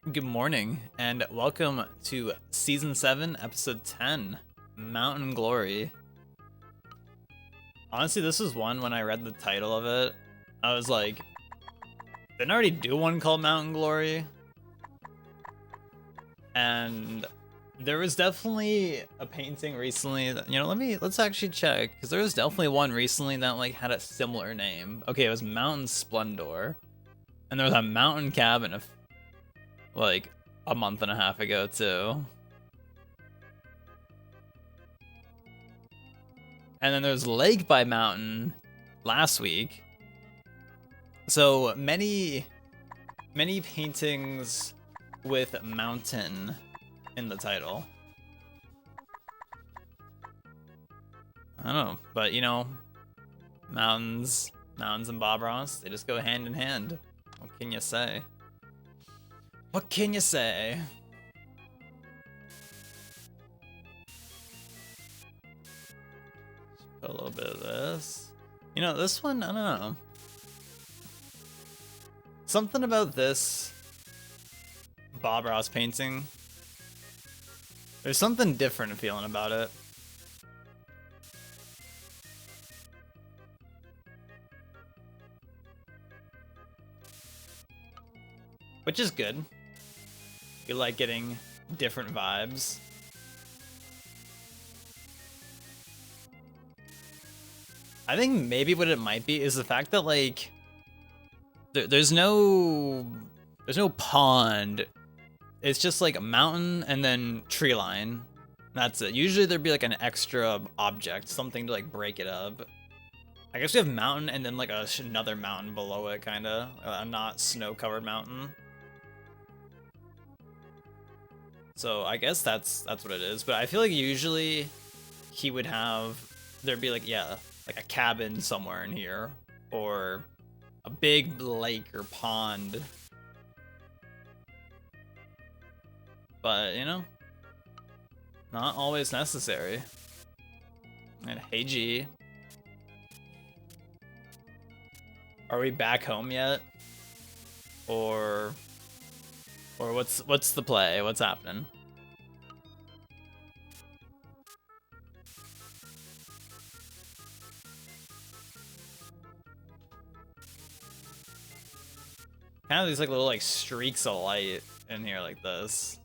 Good morning, and welcome to Season 7, Episode 10, Mountain Glory. Honestly, this was one when I read the title of it, I was like, didn't I already do one called Mountain Glory? And there was definitely a painting recently that, let's actually check, because there was definitely one recently that like had a similar name. Okay, it was Mountain Splendor, and there was a mountain cabin like a month and a half ago too. And then there's Lake by Mountain last week. So many paintings with mountain in the title. I don't know, but mountains and Bob Ross, they just go hand in hand. What can you say? What can you say? Just put a little bit of this. This one, I don't know. Something about this Bob Ross painting. There's something different feeling about it. Which is good. You like getting different vibes. I think maybe what it might be is the fact that like there's no pond. It's just like a mountain and then tree line. That's it. Usually there'd be like an extra object, something to like break it up. I guess we have mountain and then like another mountain below it, kind of. A not snow-covered mountain. So I guess that's what it is. But I feel like usually he would have, there'd be like, yeah, like a cabin somewhere in here, or a big lake or pond. But not always necessary. And hey G, are we back home yet? Or what's the play? What's happening? Kind of these like little like streaks of light in here like this.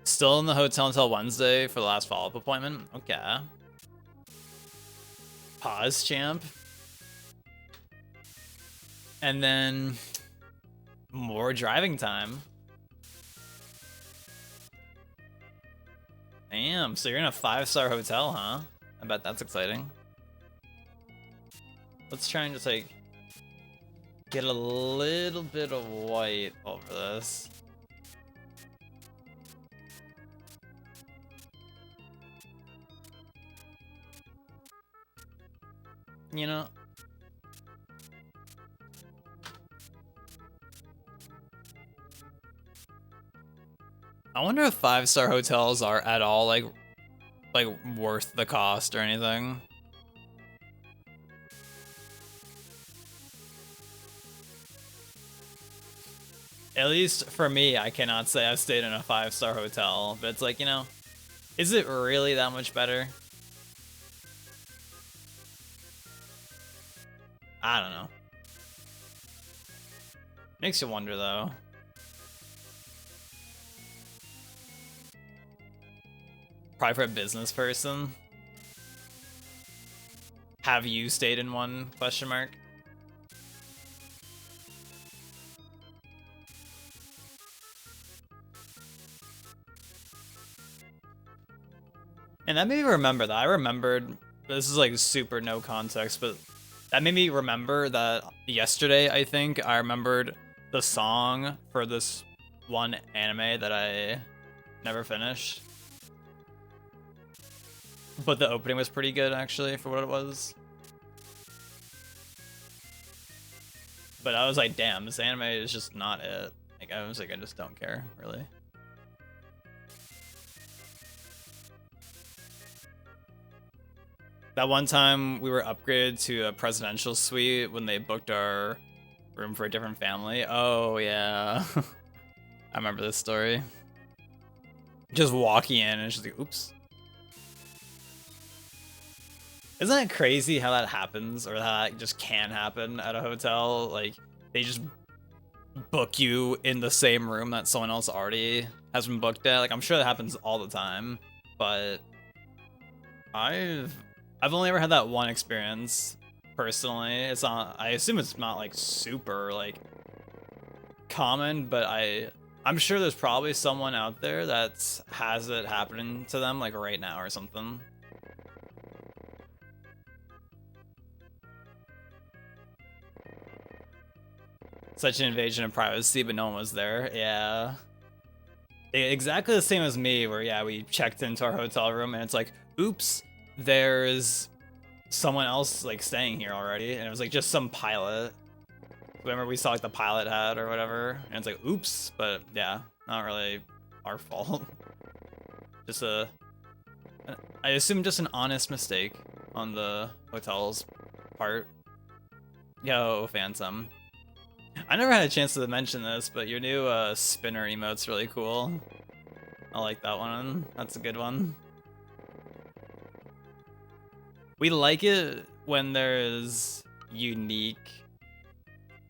Still in the hotel until Wednesday for the last follow-up appointment? Okay. Pause, champ. And then more driving time. Damn, so you're in a 5-star hotel, huh? I bet that's exciting. Let's try and just like get a little bit of white over this. I wonder if 5-star hotels are at all like worth the cost or anything. At least for me, I cannot say I've stayed in a 5-star hotel, but it's like, is it really that much better? I don't know. Makes you wonder though. Probably for a business person. Have you stayed in one? Question mark. And that made me remember that. I remembered, this is like super no context, but that made me remember that yesterday, I think, I remembered the song for this one anime that I never finished. But the opening was pretty good, actually, for what it was. But I was like, damn, this anime is just not it. Like, I was like, I just don't care, really. That one time we were upgraded to a presidential suite when they booked our room for a different family. Oh, yeah. I remember this story. Just walking in and she's like, oops. Isn't it crazy how that happens, or how that just can happen at a hotel? Like, they just book you in the same room that someone else already has been booked at. Like, I'm sure that happens all the time, but I've only ever had that one experience personally. It's not, I assume it's not like super like common, but I'm sure there's probably someone out there that has it happening to them like right now or something. Such an invasion of privacy, but no one was there. Yeah. Exactly the same as me, where yeah, we checked into our hotel room and it's like, oops, there's someone else like staying here already, and it was like just some pilot. Remember we saw like the pilot hat or whatever, and it's like, oops, but yeah, not really our fault. Just I assume just an honest mistake on the hotel's part. Yo, Phantom. I never had a chance to mention this, but your new spinner emote's really cool. I like that one. That's a good one. We like it when there's unique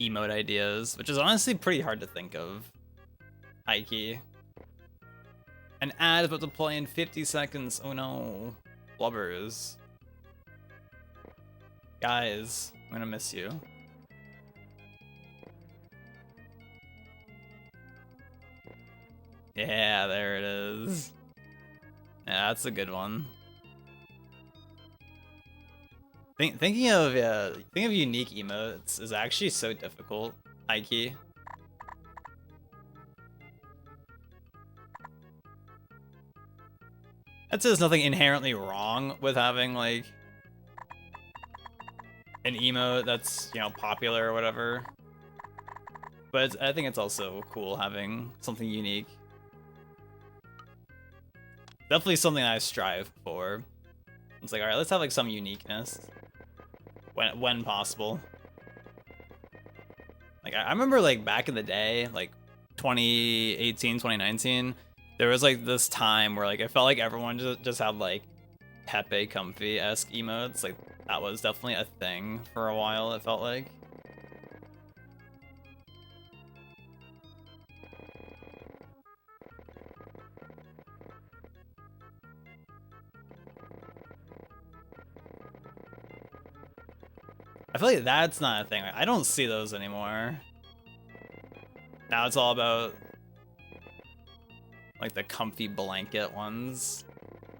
emote ideas, which is honestly pretty hard to think of. Hikey. An ad is about to play in 50 seconds. Oh no. Blubbers. Guys, I'm gonna miss you. Yeah, there it is. Yeah, that's a good one. Thinking of unique emotes is actually so difficult. High key. That says nothing inherently wrong with having like an emote that's, you know, popular or whatever. But I think it's also cool having something unique. Definitely something I strive for. It's like, all right, let's have like some uniqueness when possible. Like I remember like back in the day, like 2018, 2019, there was like this time where like it felt like everyone just had like Pepe Comfy-esque emotes. Like that was definitely a thing for a while, it felt like. I feel like that's not a thing. I don't see those anymore. Now it's all about like the comfy blanket ones.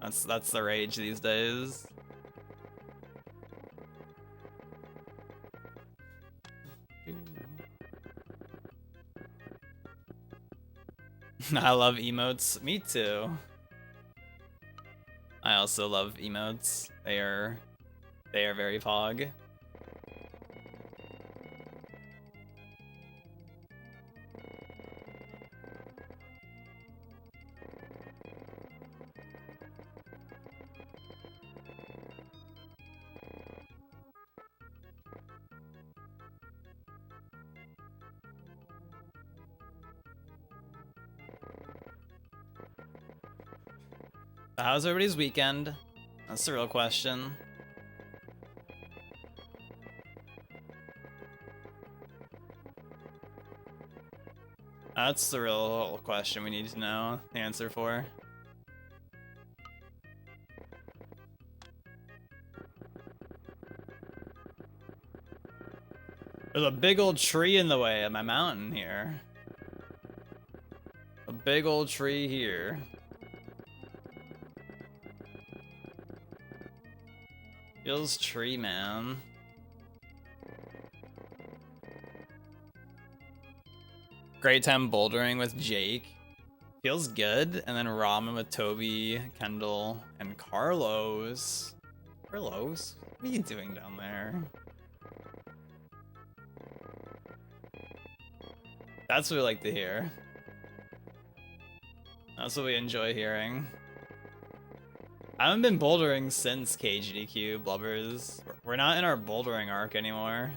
That's the rage these days. I love emotes. Me too. I also love emotes. They are very pog. How's everybody's weekend? That's the real question. That's the real question we need to know the answer for. There's a big old tree in the way of my mountain here. A big old tree here. Feels tree, man. Great time bouldering with Jake. Feels good. And then ramen with Toby, Kendall, and Carlos. Carlos? What are you doing down there? That's what we like to hear. That's what we enjoy hearing. I haven't been bouldering since KGDQ Blubbers. We're not in our bouldering arc anymore.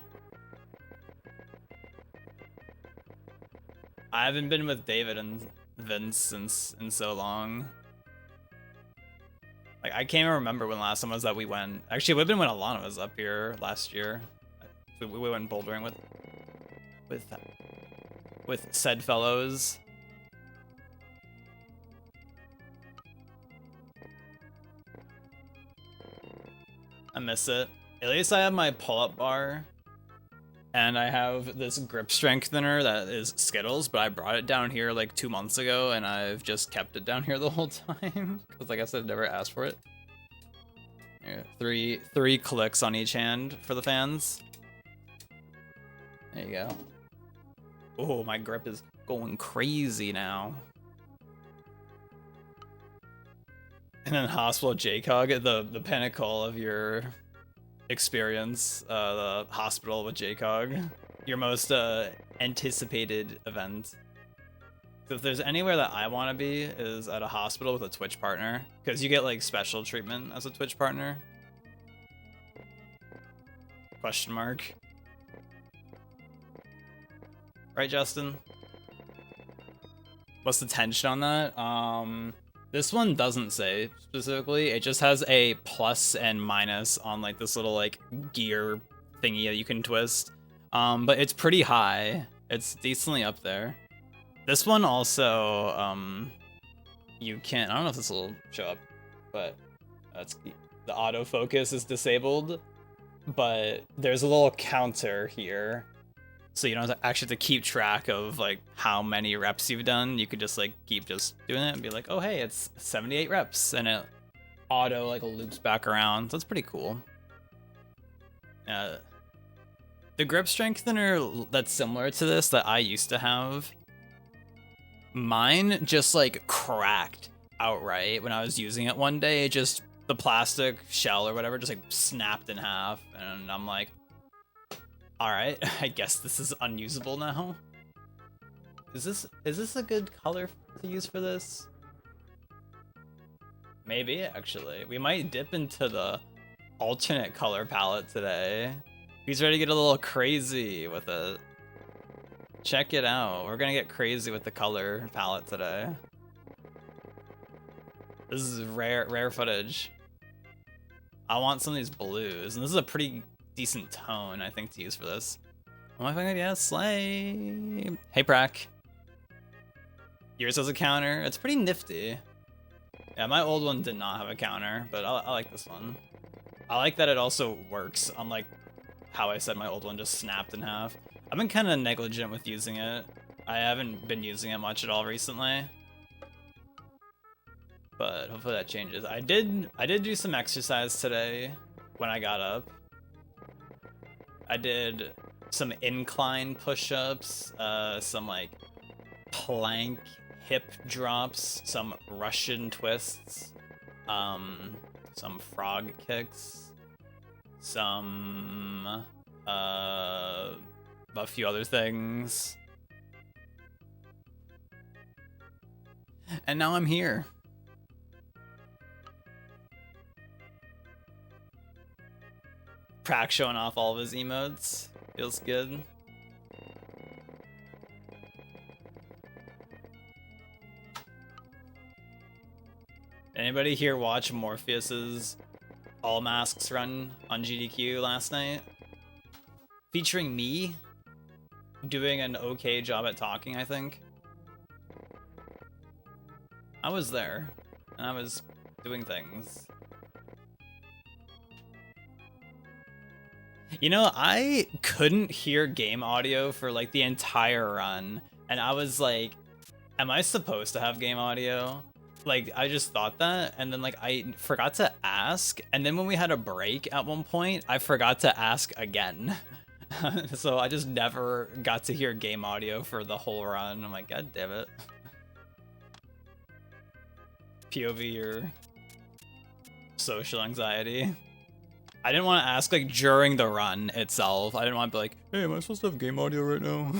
I haven't been with David and Vince since in so long. Like, I can't even remember when the last time was that we went. Actually, it would have been when Alana was up here last year. We went bouldering with said fellows. I miss it. At least I have my pull-up bar. And I have this grip strengthener that is Skittles, but I brought it down here like 2 months ago, and I've just kept it down here the whole time. Because like I said, I've never asked for it. Here, three clicks on each hand for the fans. There you go. Oh, my grip is going crazy now. And then Hospital JCOG, the pinnacle of your experience, the hospital with JCOG. Your most anticipated event. So if there's anywhere that I want to be is at a hospital with a Twitch partner, because you get like special treatment as a Twitch partner. Question mark. Right, Justin? What's the tension on that? This one doesn't say specifically. It just has a plus and minus on like this little like gear thingy that you can twist. But it's pretty high. It's decently up there. This one also, you can't, I don't know if this will show up, but that's the autofocus is disabled, but there's a little counter here. So you don't actually have to keep track of like how many reps you've done. You could just like keep just doing it and be like, oh hey, it's 78 reps, and it auto like loops back around. So that's pretty cool. The grip strengthener that's similar to this that I used to have, mine just like cracked outright when I was using it one day. It just, the plastic shell or whatever just like snapped in half, and I'm like, alright, I guess this is unusable now. Is this a good color to use for this? Maybe, actually. We might dip into the alternate color palette today. He's ready to get a little crazy with it. Check it out. We're gonna get crazy with the color palette today. This is rare footage. I want some of these blues, and this is a pretty decent tone, I think, to use for this. Oh my god, yeah, slay. Hey, Prack. Yours has a counter. It's pretty nifty. Yeah, my old one did not have a counter, but I like this one. I like that it also works, unlike how I said my old one just snapped in half. I've been kind of negligent with using it. I haven't been using it much at all recently. But hopefully that changes. I did do some exercise today when I got up. I did some incline push-ups, some like plank hip drops, some Russian twists, some frog kicks, some a few other things. And now I'm here. Prack showing off all of his emotes. Feels good. Anybody here watch Morpheus's All Masks run on GDQ last night? Featuring me doing an okay job at talking, I think. I was there, and I was doing things. You know, I couldn't hear game audio for like the entire run, and I was like, am I supposed to have game audio? Like, I just thought that, and then like I forgot to ask, and then when we had a break at one point, I forgot to ask again. So I just never got to hear game audio for the whole run. I'm like, god damn it. POV or social anxiety. I didn't want to ask like during the run itself. I didn't want to be like, hey, am I supposed to have game audio right now?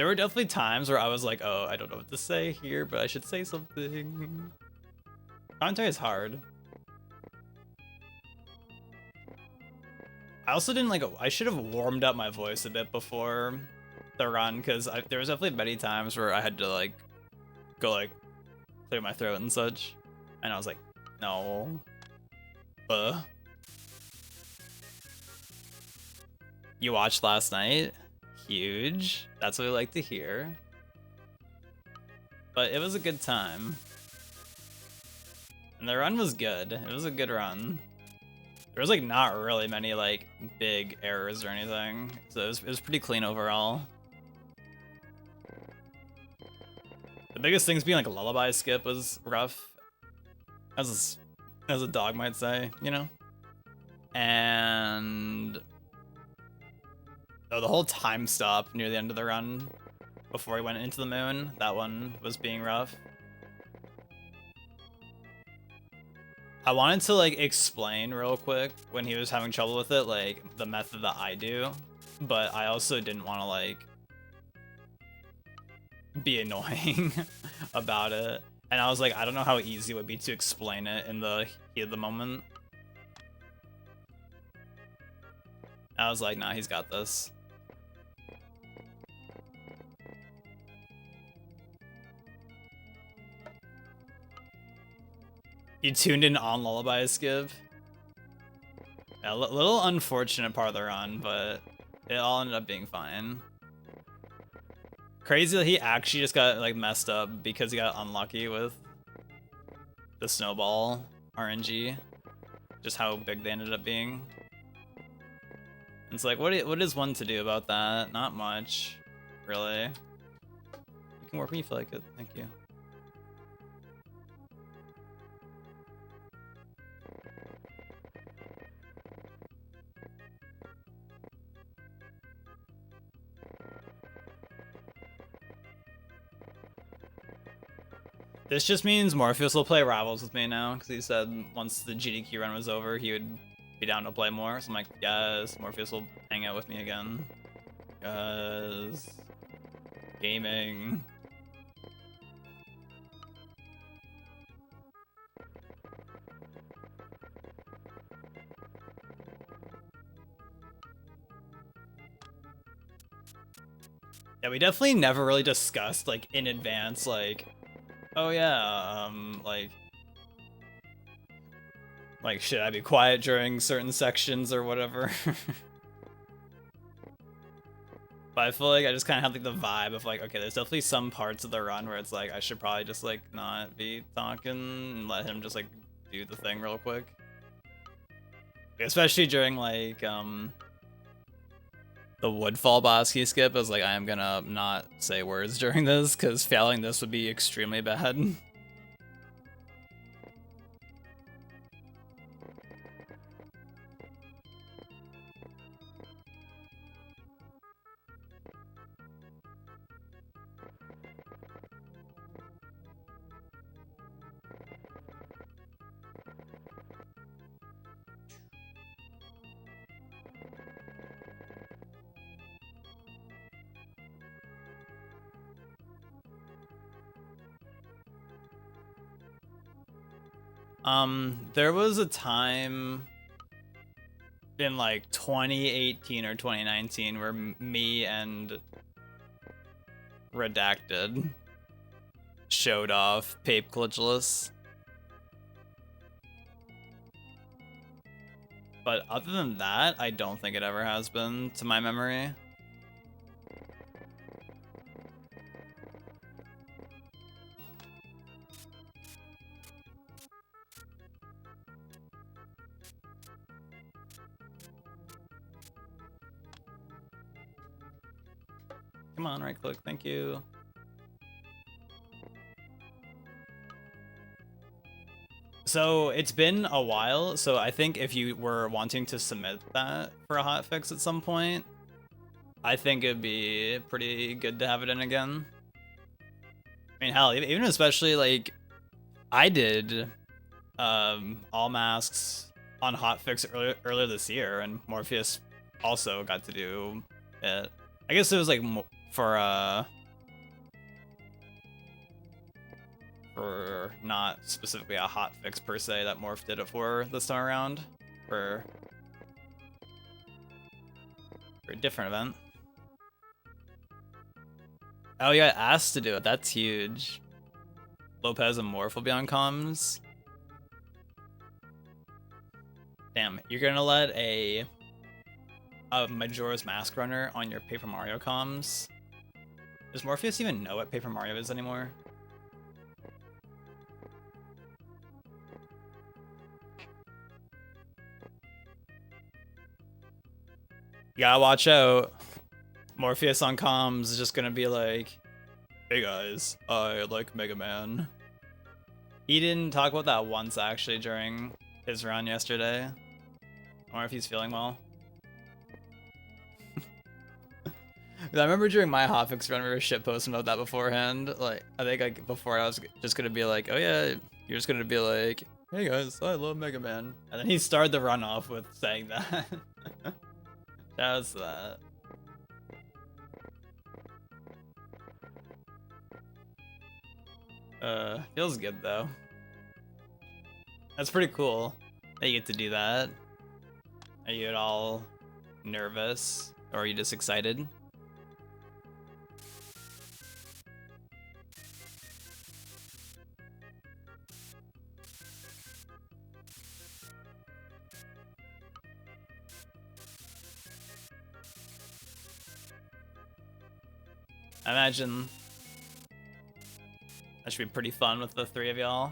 There were definitely times where I was like, oh, I don't know what to say here, but I should say something. Commentary is hard. I also didn't like, I should have warmed up my voice a bit before the run, because there was definitely many times where I had to like, go like, clear my throat and such. And I was like, no. You watched last night? Huge. That's what we like to hear. But it was a good time. And the run was good. It was a good run. There was like not really many like big errors or anything. So it was pretty clean overall. The biggest things being like a lullaby skip was rough. As a dog might say, you know? And the whole time stop near the end of the run before he went into the moon, that one was being rough. I wanted to like explain real quick when he was having trouble with it, like the method that I do, but I also didn't want to like be annoying about it. And I was like, I don't know how easy it would be to explain it in the heat of the moment. I was like, nah, he's got this. You tuned in on Lullaby Skip? Yeah, little unfortunate part of the run, but it all ended up being fine. Crazy that he actually just got like messed up because he got unlucky with the snowball RNG. Just how big they ended up being. It's like, what is one to do about that? Not much, really. You can work when you feel like it. Thank you. This just means Morpheus will play Rivals with me now, because he said once the GDQ run was over, he would be down to play more. So I'm like, yes, Morpheus will hang out with me again. Yes. Gaming. Yeah, we definitely never really discussed, like, in advance, like, oh yeah, like, should I be quiet during certain sections or whatever? But I feel like I just kind of have like the vibe of like, okay, there's definitely some parts of the run where it's like I should probably just like not be talking and let him just like do the thing real quick. Especially during like the Woodfall Bosky skip, I was like, I am gonna not say words during this because failing this would be extremely bad. There was a time in like 2018 or 2019 where me and Redacted showed off Pape Glitchless. But other than that, I don't think it ever has been, to my memory. Come on, right click, thank you. So it's been a while, so I think if you were wanting to submit that for a hotfix at some point, I think it'd be pretty good to have it in again. I mean, hell, even especially like I did all masks on hotfix earlier this year, and Morpheus also got to do it. I guess it was like for for not specifically a hot fix per se that Morph did it for this time around, for a different event. Oh, you got asked to do it. That's huge. Lopez and Morph will be on comms. Damn, you're gonna let a Majora's Mask runner on your Paper Mario comms? Does Morpheus even know what Paper Mario is anymore? You gotta watch out. Morpheus on comms is just gonna be like, hey guys, I like Mega Man. He didn't talk about that once actually during his run yesterday. I wonder if he's feeling well. I remember during my hotfix run we were shitposting about that beforehand. Like, I think like before I was just gonna be like, oh yeah, you're just gonna be like, hey guys, I love Mega Man. And then he started the run off with saying that. That's that. Feels good though. That's pretty cool that you get to do that. Are you at all nervous? Or are you just excited? I imagine that should be pretty fun with the three of y'all.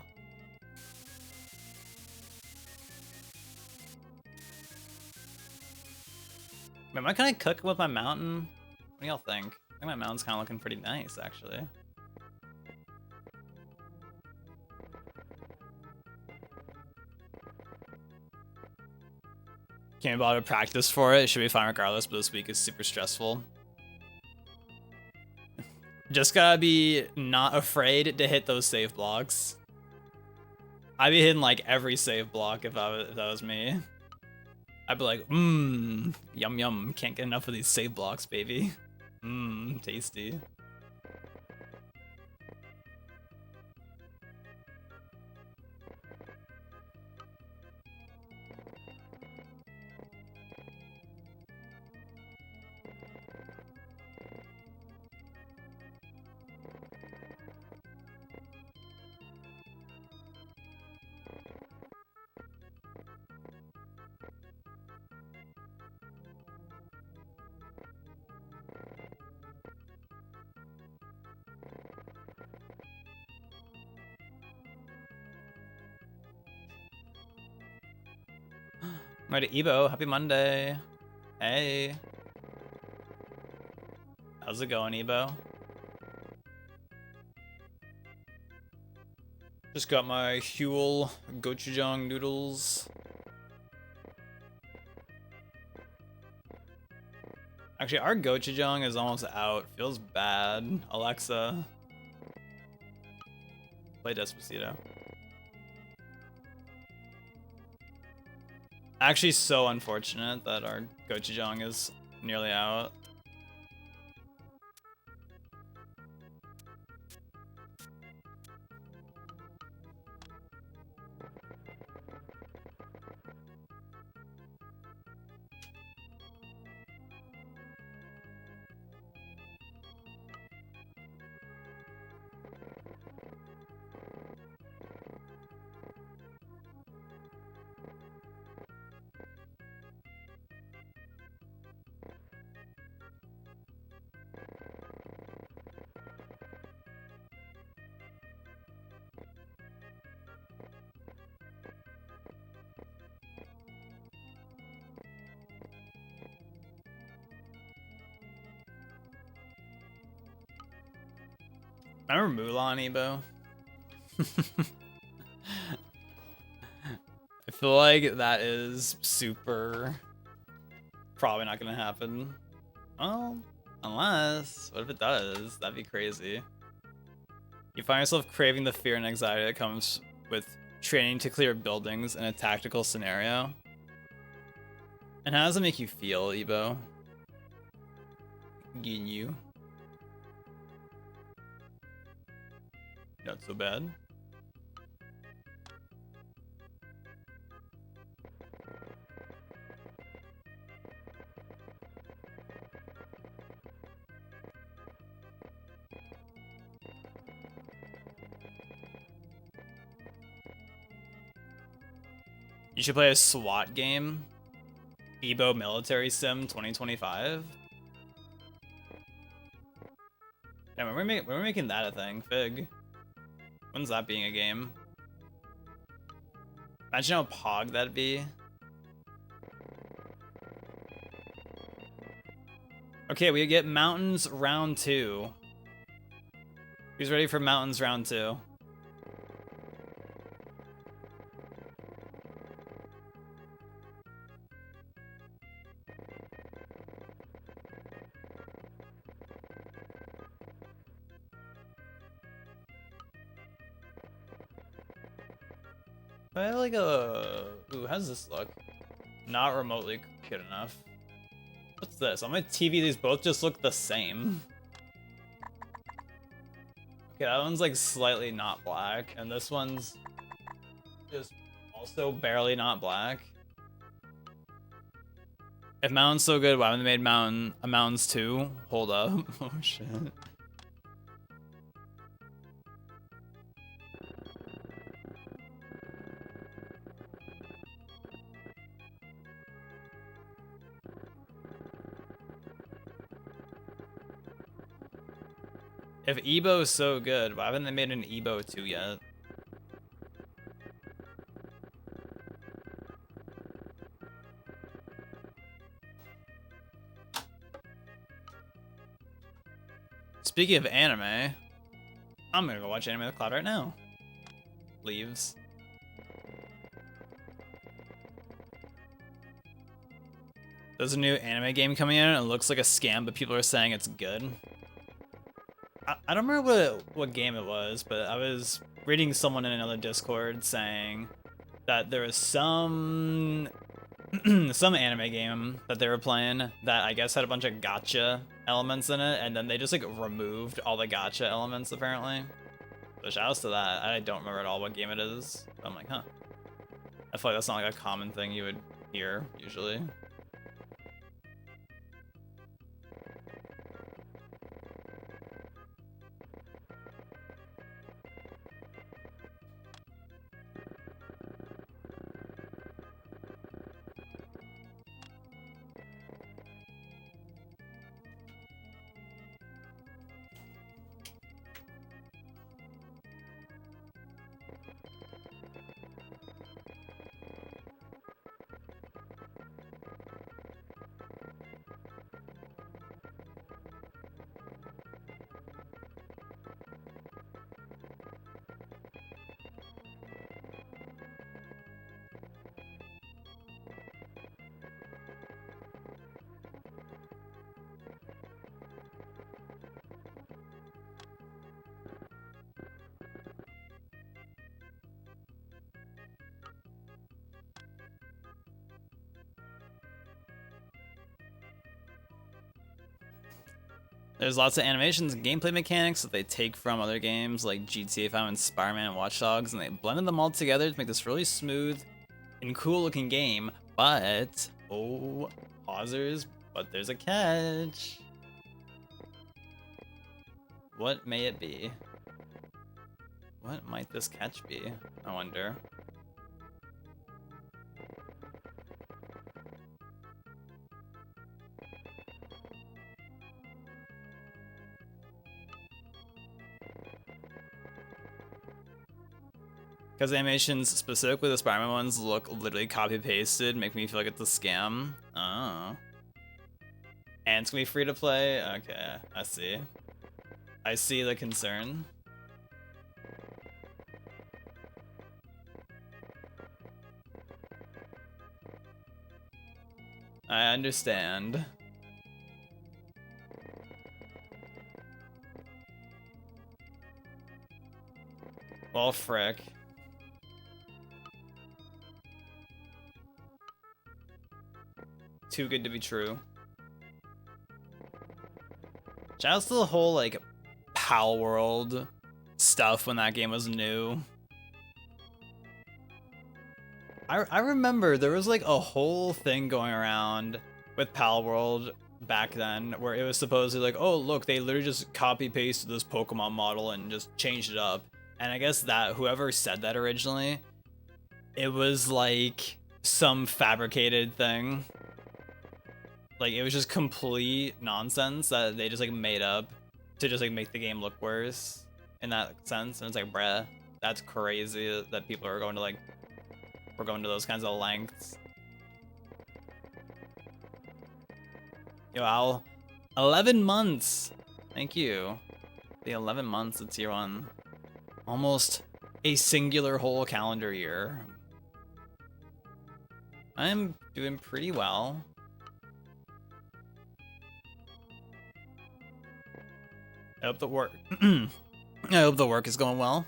Am I kind of cooking with my mountain? What do y'all think? I think my mountain's kind of looking pretty nice, actually. Can't be bothered to practice for it. It should be fine regardless, but this week is super stressful. Just gotta be not afraid to hit those save blocks. I'd be hitting like every save block if that was me. I'd be like, yum yum, can't get enough of these save blocks, baby. Tasty. Right to Ebo, happy Monday. Hey. How's it going, Ebo? Just got my Huel gochujang noodles. Actually, our gochujang is almost out. Feels bad. Alexa, play Despacito. Actually, so unfortunate that our gochujang is nearly out. Remember Mulan, Ebo? I feel like that is super probably not gonna happen. Well, unless, what if it does? That'd be crazy. You find yourself craving the fear and anxiety that comes with training to clear buildings in a tactical scenario. And how does it make you feel, Ebo? Ginyu. Not so bad. You should play a SWAT game. Ebo Military Sim 2025. Yeah, when we're making that a thing, Fig. When's that being a game? Imagine how pog that'd be. Okay, we get Mountains round 2. Who's ready for Mountains round 2? I have like a... Ooh, how's this look? Not remotely cute enough. What's this? On my TV, these both just look the same. Okay, that one's like slightly not black, and this one's just also barely not black. If Mountain's so good, why haven't they made Mountains 2? Hold up. Oh shit. If Ebo's so good, why haven't they made an Ebo 2 yet? Speaking of anime, I'm gonna go watch Anime with Cloud right now. Leaves. There's a new anime game coming in, and it looks like a scam, but people are saying it's good. I don't remember what game it was, but I was reading someone in another Discord saying that there was some some anime game that they were playing that I guess had a bunch of gacha elements in it, and then they just like removed all the gacha elements apparently. So shoutouts to that. I don't remember at all what game it is. I'm like, huh. I feel like that's not like a common thing you would hear usually. There's lots of animations and gameplay mechanics that they take from other games like GTA 5 and Spider-Man and Watch Dogs, and they blended them all together to make this really smooth and cool looking game. But, oh, pausers, but there's a catch. What may it be? What might this catch be? I wonder. Because animations, specifically the Spider-Man ones, look literally copy-pasted, make me feel like it's a scam. Oh. And it's gonna be free to play? Okay, I see. I see the concern. I understand. Well, frick. Too good to be true. Shouts to the whole, like, Pal World stuff when that game was new. I remember there was, like, a whole thing going around with Pal World back then where it was supposedly like, oh, look, they literally just copy-pasted this Pokemon model and just changed it up. And I guess that whoever said that originally, it was like some fabricated thing. Like, it was just complete nonsense that they just, like, made up to just, like, make the game look worse in that sense. And it's like, bruh, that's crazy that people are going to, like, we're going to those kinds of lengths. Yo, Al, 11 months. Thank you. The 11 months it's here on almost a singular whole calendar year. I'm doing pretty well. I hope the work I hope the work is going well.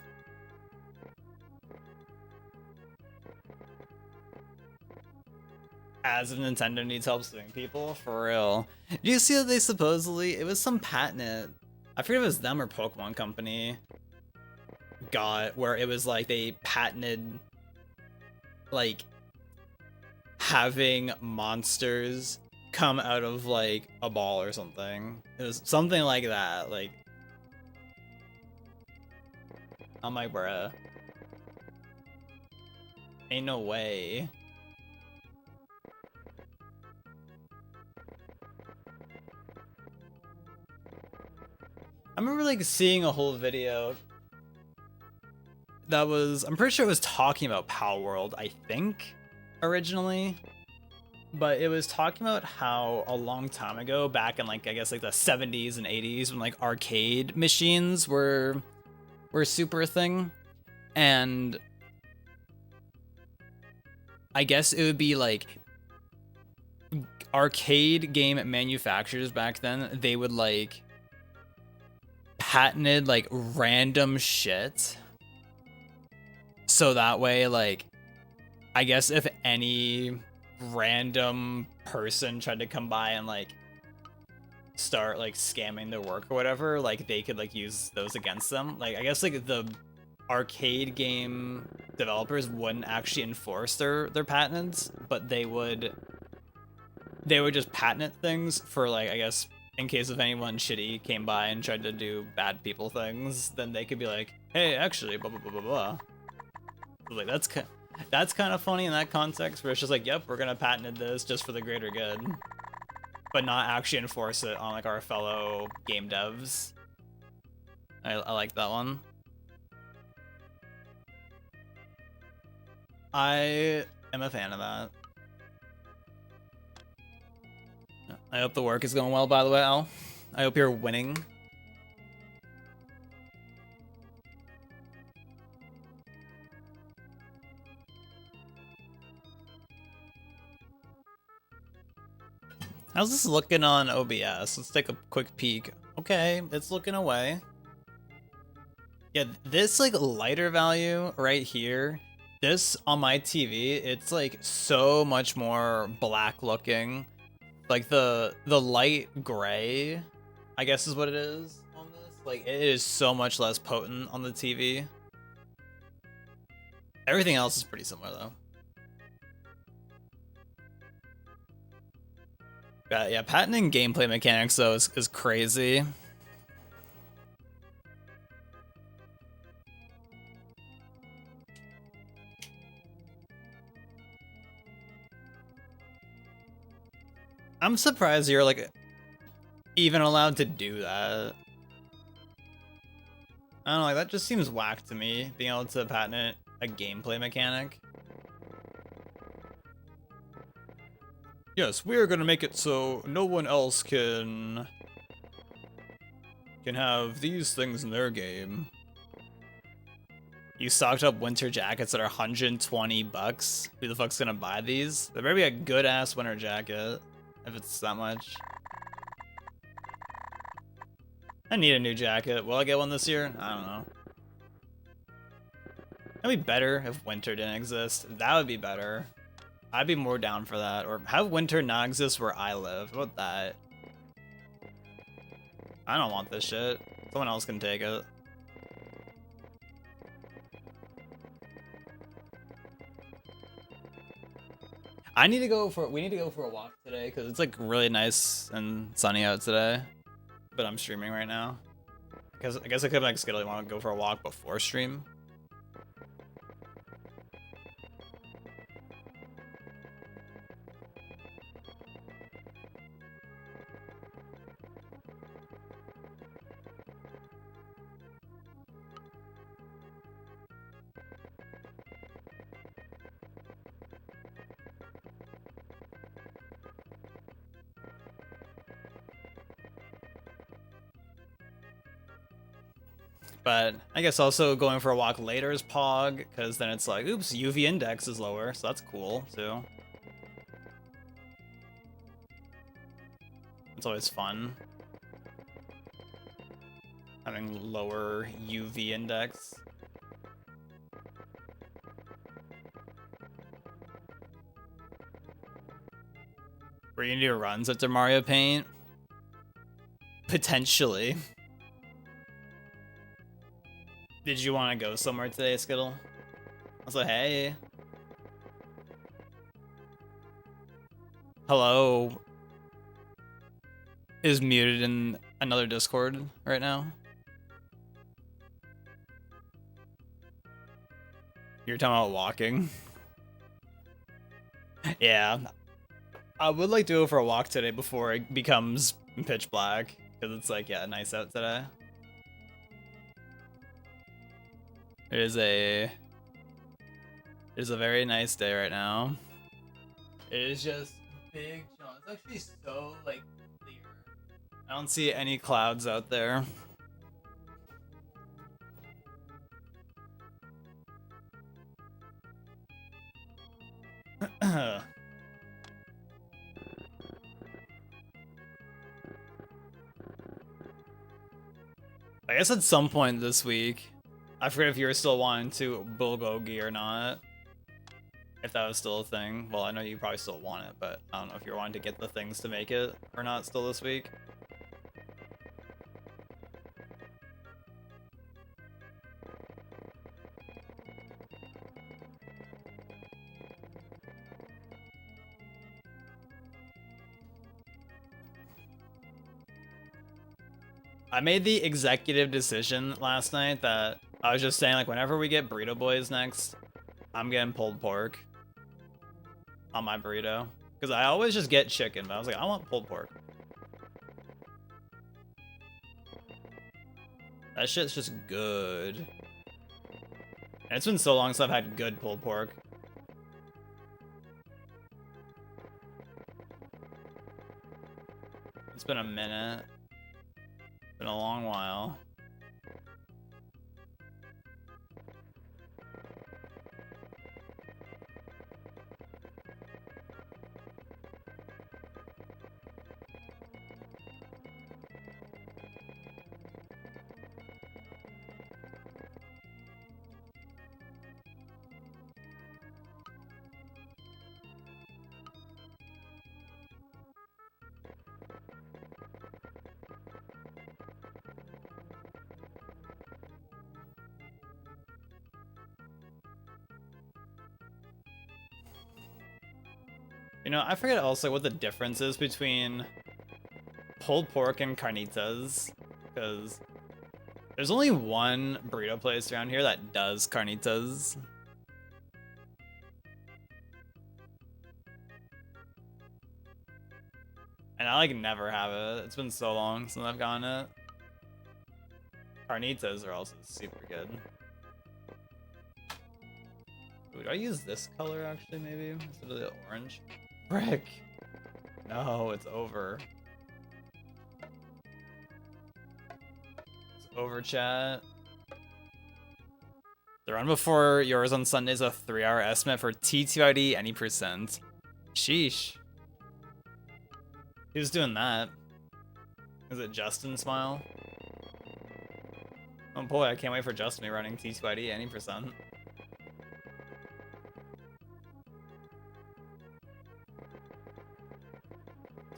As if Nintendo needs help suing people, for real. Do you see that they supposedly, it was some patent, I forget if it was them or Pokemon Company, got where it was like they patented like having monsters come out of like a ball or something. It was something like that. Like, I'm like, bruh, ain't no way. I remember like seeing a whole video that was, I'm pretty sure it was talking about Power World, I think, originally. But it was talking about how a long time ago, back in like, I guess like the 70s and 80s, when like arcade machines were super thing. And I guess it would be like arcade game manufacturers back then, they would like patented like random shit. So that way, like, I guess if any random person tried to come by and like start like scamming their work or whatever, like they could like use those against them. Like, I guess like the arcade game developers wouldn't actually enforce their patents, but they would just patent things for like, I guess, in case if anyone shitty came by and tried to do bad people things, then they could be like, hey, actually, blah blah blah blah blah. Like, that's kind of funny in that context, where it's just like, yep, we're gonna patent this just for the greater good, but not actually enforce it on like our fellow game devs. I like that one. I am a fan of that. I hope the work is going well, by the way, Al. I hope you're winning. How's this looking on OBS? Let's take a quick peek. Okay, it's looking away. Yeah, this like lighter value right here, this on my TV, it's like so much more black looking. Like the light gray, I guess is what it is on this. Like, it is so much less potent on the TV. Everything else is pretty similar though. Yeah, patenting gameplay mechanics though is crazy. I'm surprised you're like even allowed to do that. I don't know, like that just seems whack to me, being able to patent a gameplay mechanic. Yes, we are gonna make it so no one else can have these things in their game. You stocked up winter jackets that are 120 bucks. Who the fuck's gonna buy these? There better be a good ass winter jacket if it's that much. I need a new jacket. Will I get one this year? I don't know. It'd be better if winter didn't exist. That would be better. I'd be more down for that. Or have winter not exist where I live. How about that? I don't want this shit. Someone else can take it. We need to go for a walk today because it's like really nice and sunny out today. But I'm streaming right now. Because I guess I could like schedule want to go for a walk before stream. But I guess also going for a walk later is Pog, because then it's like, oops, UV index is lower, so that's cool too. It's always fun having lower UV index. Were you gonna do runs after Mario Paint? Potentially. Did you want to go somewhere today, Skittle? I was like, hey. Hello. Is muted in another Discord right now. You're talking about walking. Yeah. I would like to go for a walk today before it becomes pitch black. Because it's like, yeah, nice out today. It is a very nice day right now. It is just big. It's actually so like clear. I don't see any clouds out there. I guess at some point this week, I forget if you were still wanting to bulgogi or not. If that was still a thing. Well, I know you probably still want it, but I don't know if you're wanting to get the things to make it or not still this week. I made the executive decision last night that I was just saying, like, whenever we get burrito boys next, I'm getting pulled pork on my burrito. Because I always just get chicken, but I was like, I want pulled pork. That shit's just good. And it's been so long since I've had good pulled pork. It's been a minute. Been a long while. You know, I forget also what the difference is between pulled pork and carnitas, because there's only one burrito place around here that does carnitas. And I like never have it. It's been so long since I've gotten it. Carnitas are also super good. Ooh, do I use this color actually maybe instead of the orange? Frick! No, it's over. It's over, chat. The run before yours on Sunday is a 3-hour estimate for TTYD any percent. Sheesh. Who's doing that? Is it Justin Smile? Oh boy, I can't wait for Justin to be running TTYD any percent.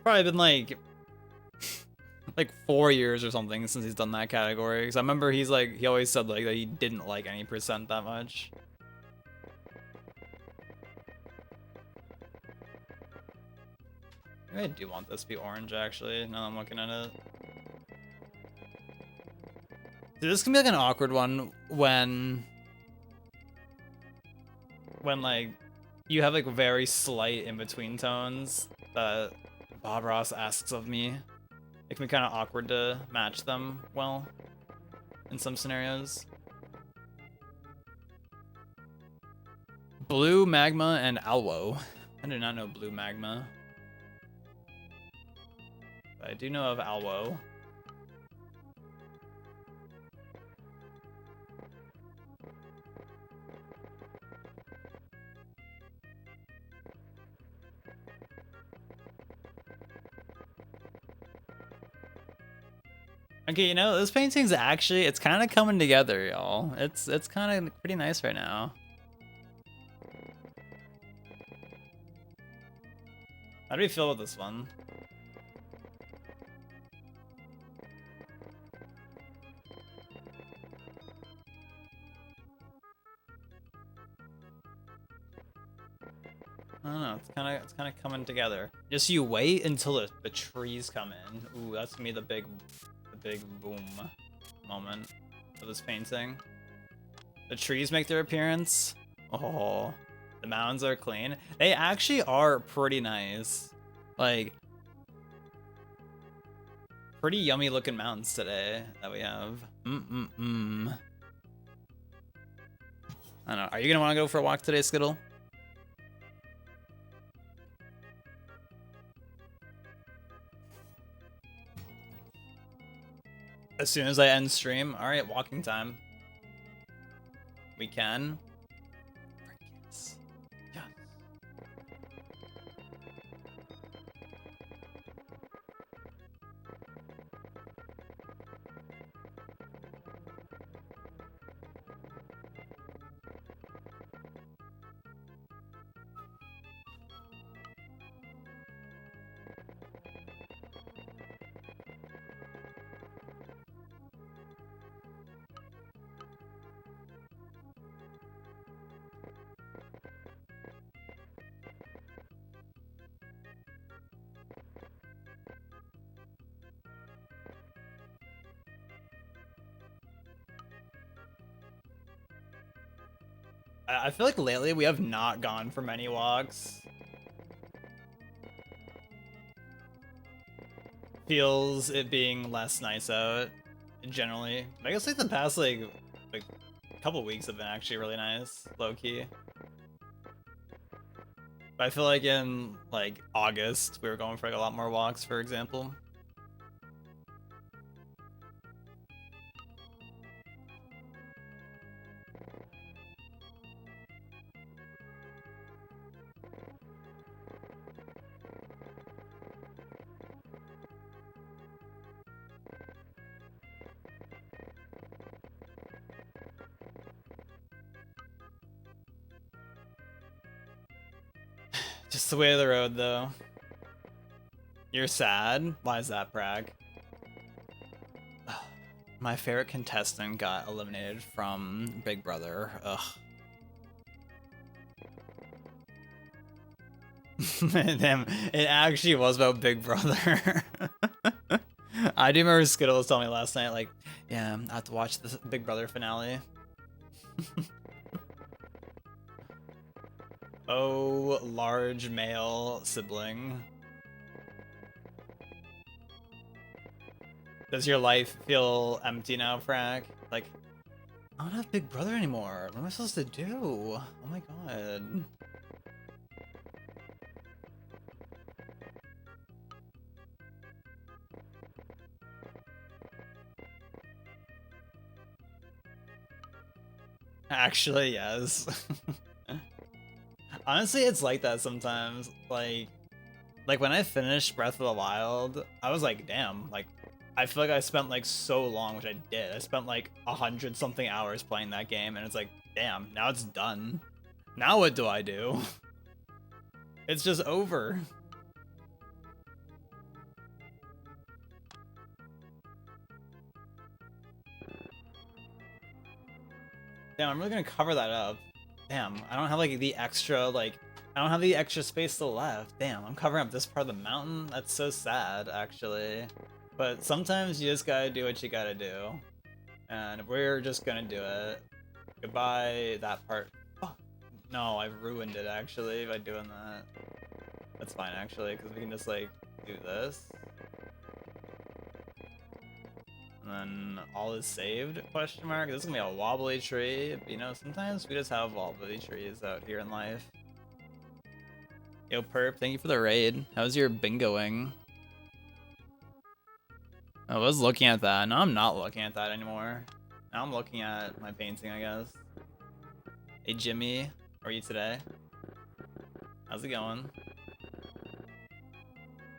Probably been like 4 years or something since he's done that category. Because I remember he always said like that he didn't like any percent that much. Maybe I do want this to be orange actually, now that I'm looking at it. Dude, this can be like an awkward one when like you have like very slight in-between tones that Bob Ross asks of me. It can be kind of awkward to match them well in some scenarios. Blue Magma and Alwo. I do not know Blue Magma. But I do know of Alwo. Okay, you know, this painting's actually, it's kind of coming together, y'all. It's kind of pretty nice right now. How do we feel with this one? I don't know. It's kind of coming together. Just you wait until the trees come in. Ooh, that's gonna be the big boom moment for this painting. The trees make their appearance. Oh, the mountains are clean. They actually are pretty nice. Like, pretty yummy looking mountains today that we have. I don't know. Are you gonna want to go for a walk today, Skittle? As soon as I end stream. All right, walking time. We can. Yes. Yes. I feel like lately we have not gone for many walks. Feels it being less nice out, generally. I guess like the past like couple weeks have been actually really nice, low key. But I feel like in like August we were going for like a lot more walks, for example. Just the way of the road, though. You're sad? Why is that, Bragg? My favorite contestant got eliminated from Big Brother. Ugh. Damn, it actually was about Big Brother. I do remember Skittles telling me last night, like, yeah, I have to watch the Big Brother finale. Oh, large male sibling. Does your life feel empty now, Frag? Like, I don't have Big Brother anymore. What am I supposed to do? Oh my god. Actually, yes. Honestly, it's like that sometimes. Like when I finished Breath of the Wild, I was like, damn, like I feel like I spent like so long, which I did. I spent like 100 something hours playing that game, and it's like, damn, now it's done. Now what do I do? It's just over. Damn, I'm really gonna cover that up. Damn, I don't have like the extra, like, I don't have the extra space still left. Damn, I'm covering up this part of the mountain? That's so sad, actually. But sometimes you just gotta do what you gotta do. And we're just gonna do it. Goodbye, that part. Fuck. No, I ruined it, actually, by doing that. That's fine, actually, because we can just, like, do this. And then all is saved, question mark. This is gonna be a wobbly tree. You know, sometimes we just have wobbly trees out here in life. Yo, Perp, thank you for the raid. How's your bingoing? I was looking at that. No, I'm not looking at that anymore. Now I'm looking at my painting, I guess. Hey, Jimmy. How are you today? How's it going?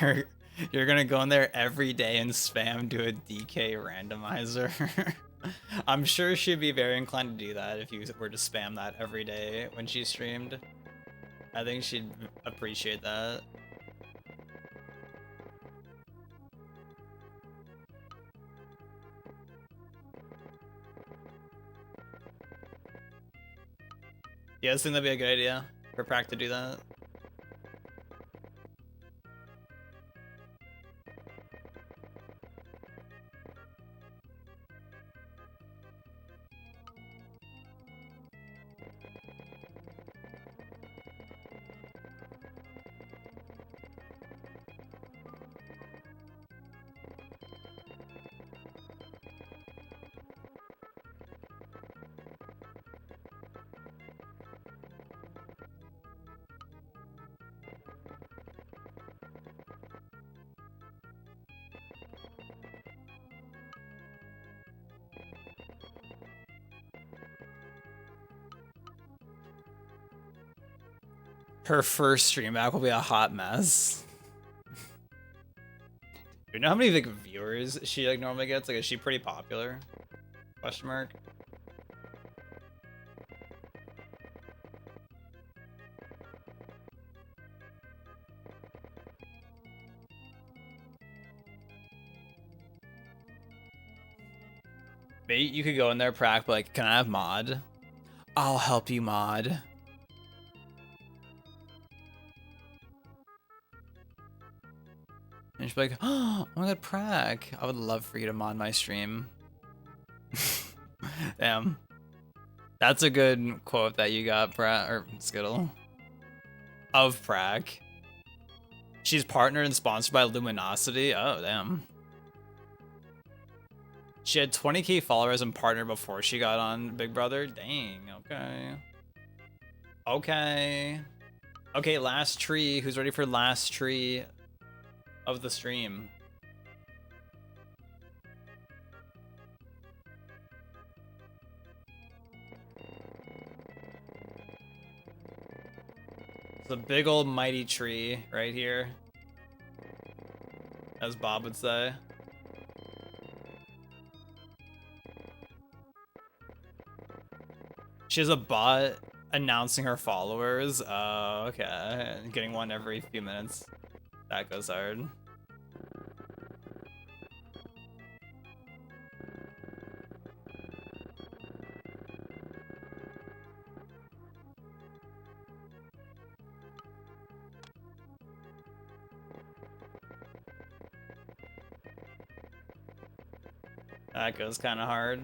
you're you're gonna go in there every day and spam do a DK randomizer. I'm sure she'd be very inclined to do that if you were to spam that every day when she streamed. I think she'd appreciate that. Yeah, I think that'd be a good idea for Prac to do that. Her first stream back will be a hot mess. Do you know how many like viewers she like normally gets? Like, is she pretty popular? Question mark. Maybe you could go in there, Prac, but like, can I have mod? I'll help you mod. And she'd be like, oh my god, Prac, I would love for you to mod my stream. Damn. That's a good quote that you got, Prac, or Skittle. Of Prac. She's partnered and sponsored by Luminosity. Oh, damn. She had 20k followers and partnered before she got on Big Brother. Dang, okay. Okay. Okay, last tree. Who's ready for last tree of the stream? It's a big old mighty tree right here, as Bob would say. She has a bot announcing her followers. Oh, okay. Getting one every few minutes. That goes hard. That goes kind of hard.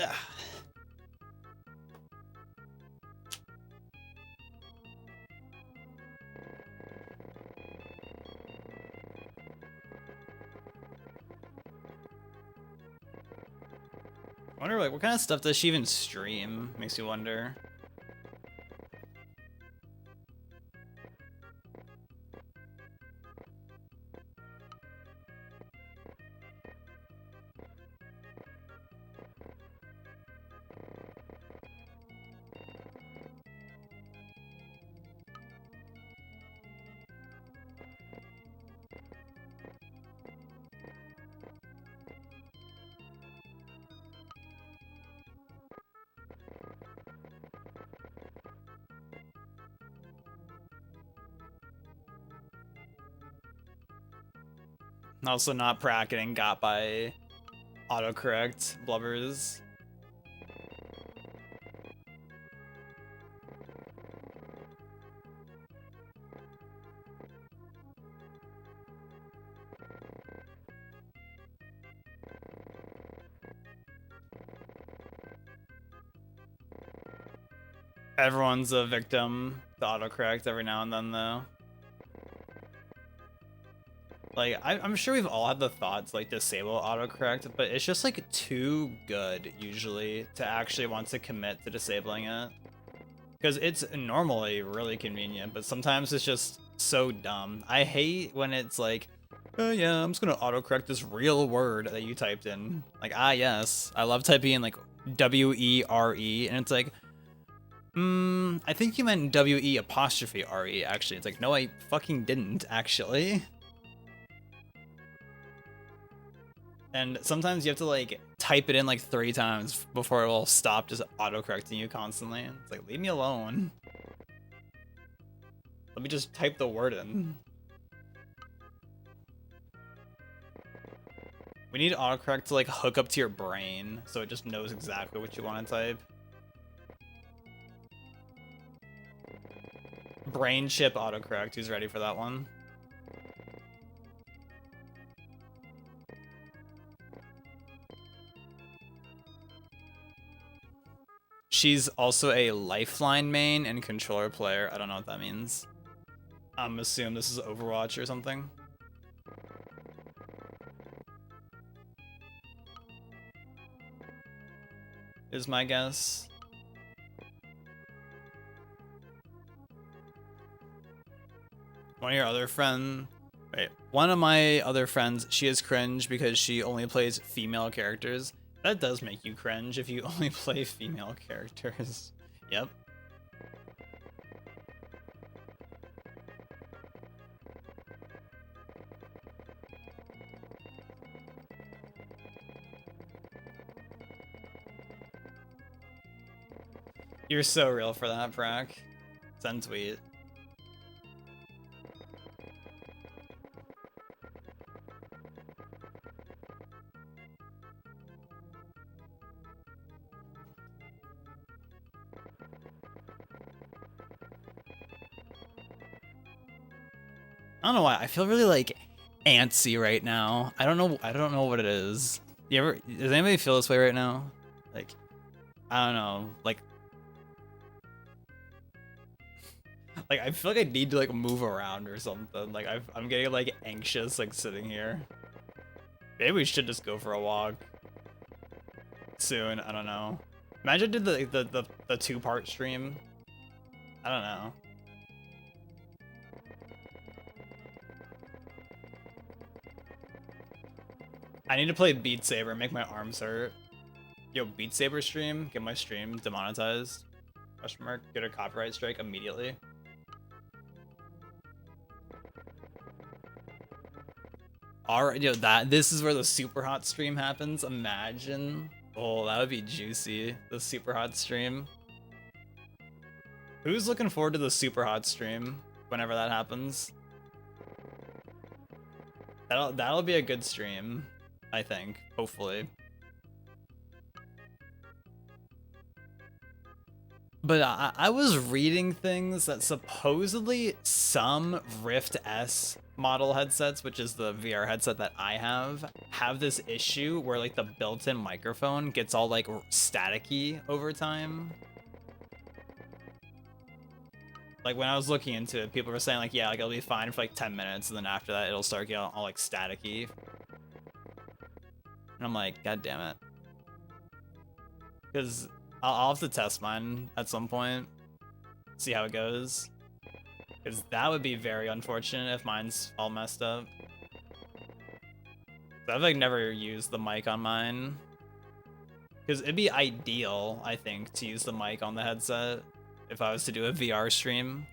Ugh. I wonder, like, what kind of stuff does she even stream? Makes you wonder. Also not Prac getting got by autocorrect blubbers. Everyone's a victim to autocorrect every now and then, though. Like, I'm sure we've all had the thoughts like disable autocorrect, but it's just like too good usually to actually want to commit to disabling it. Because it's normally really convenient, but sometimes it's just so dumb. I hate when it's like, oh yeah, I'm just gonna autocorrect this real word that you typed in. Like, ah yes. I love typing in like W-E-R-E, and it's like, I think you meant W-E apostrophe R-E, actually. It's like, no, I fucking didn't, actually. And sometimes you have to like type it in like 3 times before it will stop just autocorrecting you constantly. It's like, leave me alone. Let me just type the word in. We need autocorrect to like hook up to your brain so it just knows exactly what you want to type. Brain chip autocorrect. Who's ready for that one? She's also a Lifeline main and controller player. I don't know what that means. I'm assuming this is Overwatch or something. Is my guess. One of your other friend... Wait, one of my other friends, she is cringe because she only plays female characters. That does make you cringe if you only play female characters. Yep. You're so real for that, Brack. Send tweet. I don't know why. I feel really like antsy right now. I don't know what it is. Does anybody feel this way right now? Like, I don't know. Like I feel like I need to like move around or something. Like I'm getting like anxious like sitting here. Maybe we should just go for a walk soon. I don't know. Imagine I did the 2-part stream. I don't know. I need to play Beat Saber and make my arms hurt. Yo, Beat Saber stream, get my stream demonetized. Question mark, get a copyright strike immediately. Alright, yo, this is where the super hot stream happens. Imagine. Oh, that would be juicy. The super hot stream. Who's looking forward to the super hot stream whenever that happens? That'll be a good stream, I think. Hopefully. But I was reading things that supposedly some Rift S model headsets, which is the VR headset that I have this issue where like the built-in microphone gets all like staticky over time. Like when I was looking into it, people were saying like, yeah, like it'll be fine for like 10 minutes, and then after that it'll start getting all like staticky. And I'm like, god damn it. Because I'll have to test mine at some point, see how it goes. Because that would be very unfortunate if mine's all messed up. So I've like never used the mic on mine. Because it'd be ideal, I think, to use the mic on the headset if I was to do a VR stream.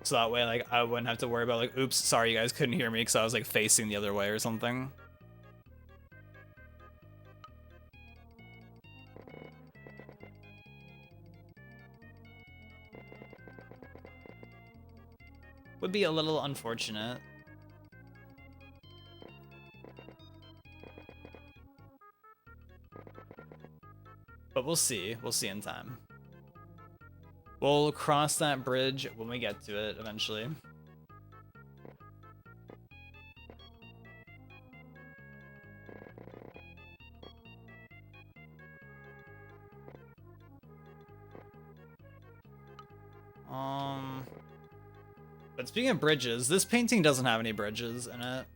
So that way, like, I wouldn't have to worry about like, oops, sorry you guys couldn't hear me because I was like facing the other way or something. Would be a little unfortunate. But we'll see. We'll see in time. We'll cross that bridge when we get to it eventually. But speaking of bridges, this painting doesn't have any bridges in it.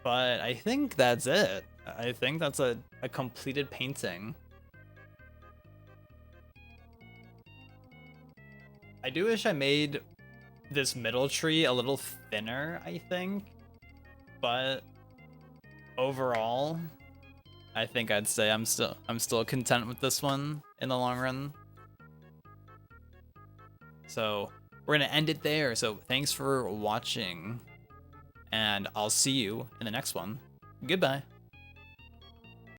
But I think that's it. I think that's a completed painting. I do wish I made this middle tree a little thinner, I think. But overall, I think I'd say I'm still content with this one in the long run. So we're gonna end it there. So thanks for watching, and I'll see you in the next one. Goodbye.